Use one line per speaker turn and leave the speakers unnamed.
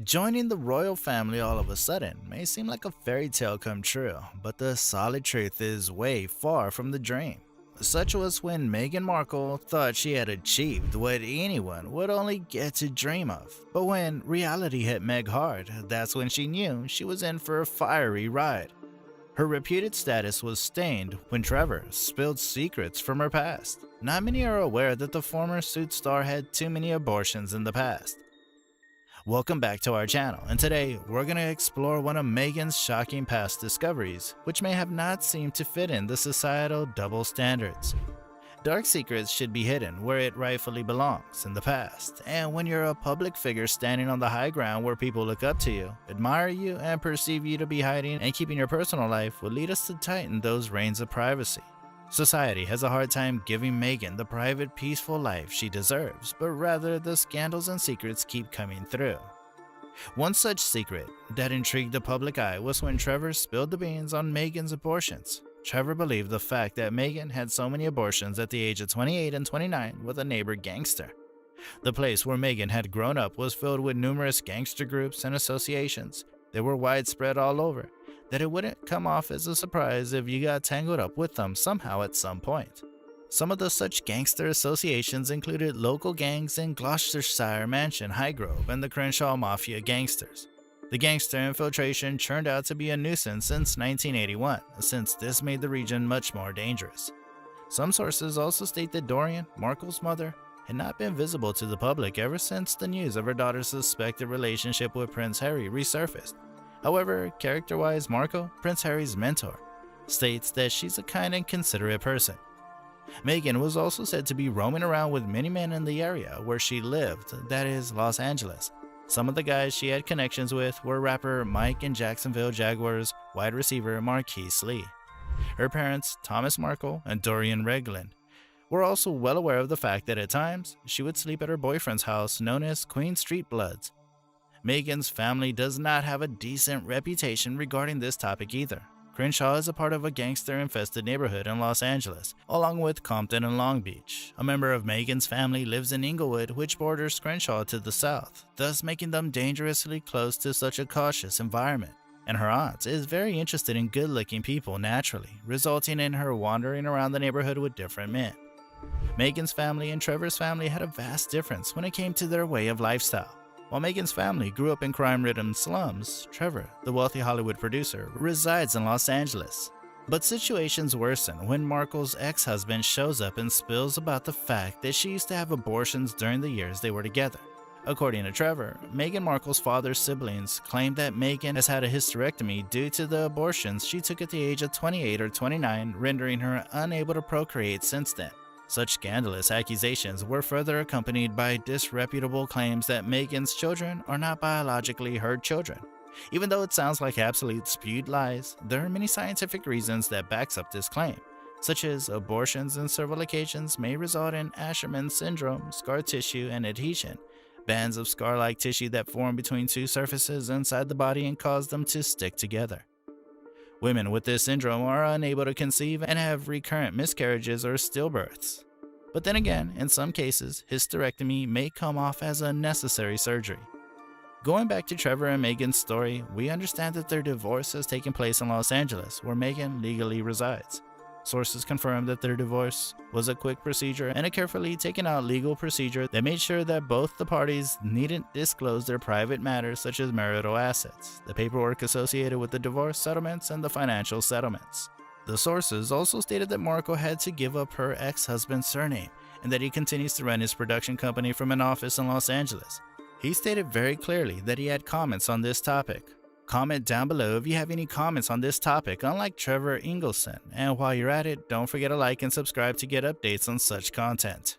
Joining the royal family all of a sudden may seem like a fairy tale come true, but the solid truth is way far from the dream. Such was when Meghan Markle thought she had achieved what anyone would only get to dream of. But when reality hit Meg hard, that's when she knew she was in for a fiery ride. Her reputed status was stained when Trevor spilled secrets from her past. Not many are aware that the former Suit star had too many abortions in the past. Welcome back to our channel, and today we're going to explore one of Meghan's shocking past discoveries, which may have not seemed to fit in the societal double standards. Dark secrets should be hidden where it rightfully belongs, in the past, and when you're a public figure standing on the high ground where people look up to you, admire you, and perceive you to be hiding and keeping your personal life will lead us to tighten those reins of privacy. Society has a hard time giving Meghan the private, peaceful life she deserves, but rather the scandals and secrets keep coming through. One such secret that intrigued the public eye was when Trevor spilled the beans on Meghan's abortions. Trevor believed the fact that Meghan had so many abortions at the age of 28 and 29 with a neighbor gangster. The place where Meghan had grown up was filled with numerous gangster groups and associations. They were widespread all over, that it wouldn't come off as a surprise if you got tangled up with them somehow at some point. Some of the such gangster associations included local gangs in Gloucestershire Mansion, Highgrove, and the Crenshaw Mafia gangsters. The gangster infiltration turned out to be a nuisance since 1981, since this made the region much more dangerous. Some sources also state that Dorian, Markle's mother, had not been visible to the public ever since the news of her daughter's suspected relationship with Prince Harry resurfaced. However, character-wise, Markle, Prince Harry's mentor, states that she's a kind and considerate person. Meghan was also said to be roaming around with many men in the area where she lived, that is, Los Angeles. Some of the guys she had connections with were rapper Mike and Jacksonville Jaguars wide receiver Marquise Lee. Her parents, Thomas Markle and Dorian Regland, were also well aware of the fact that at times she would sleep at her boyfriend's house known as Queen Street Bloods. Meghan's family does not have a decent reputation regarding this topic either. Crenshaw is a part of a gangster-infested neighborhood in Los Angeles, along with Compton and Long Beach. A member of Meghan's family lives in Inglewood, which borders Crenshaw to the south, thus making them dangerously close to such a cautious environment. And her aunt is very interested in good-looking people naturally, resulting in her wandering around the neighborhood with different men. Meghan's family and Trevor's family had a vast difference when it came to their way of lifestyle. While Meghan's family grew up in crime-ridden slums, Trevor, the wealthy Hollywood producer, resides in Los Angeles. But situations worsen when Markle's ex-husband shows up and spills about the fact that she used to have abortions during the years they were together. According to Trevor, Meghan Markle's father's siblings claim that Meghan has had a hysterectomy due to the abortions she took at the age of 28 or 29, rendering her unable to procreate since then. Such scandalous accusations were further accompanied by disreputable claims that Meghan's children are not biologically her children. Even though it sounds like absolute spewed lies, there are many scientific reasons that backs up this claim, such as abortions in several occasions may result in Asherman syndrome, scar tissue, and adhesion, bands of scar-like tissue that form between two surfaces inside the body and cause them to stick together. Women with this syndrome are unable to conceive and have recurrent miscarriages or stillbirths. But then again, in some cases, hysterectomy may come off as a necessary surgery. Going back to Trevor and Meghan's story, we understand that their divorce has taken place in Los Angeles, where Meghan legally resides. Sources confirm that their divorce was a quick procedure and a carefully taken out legal procedure that made sure that both the parties needn't disclose their private matters such as marital assets, the paperwork associated with the divorce settlements, and the financial settlements. The sources also stated that Markle had to give up her ex-husband's surname and that he continues to run his production company from an office in Los Angeles. He stated very clearly that he had comments on this topic. Comment down below if you have any comments on this topic, unlike Trevor Ingleson. And while you're at it, don't forget to like and subscribe to get updates on such content.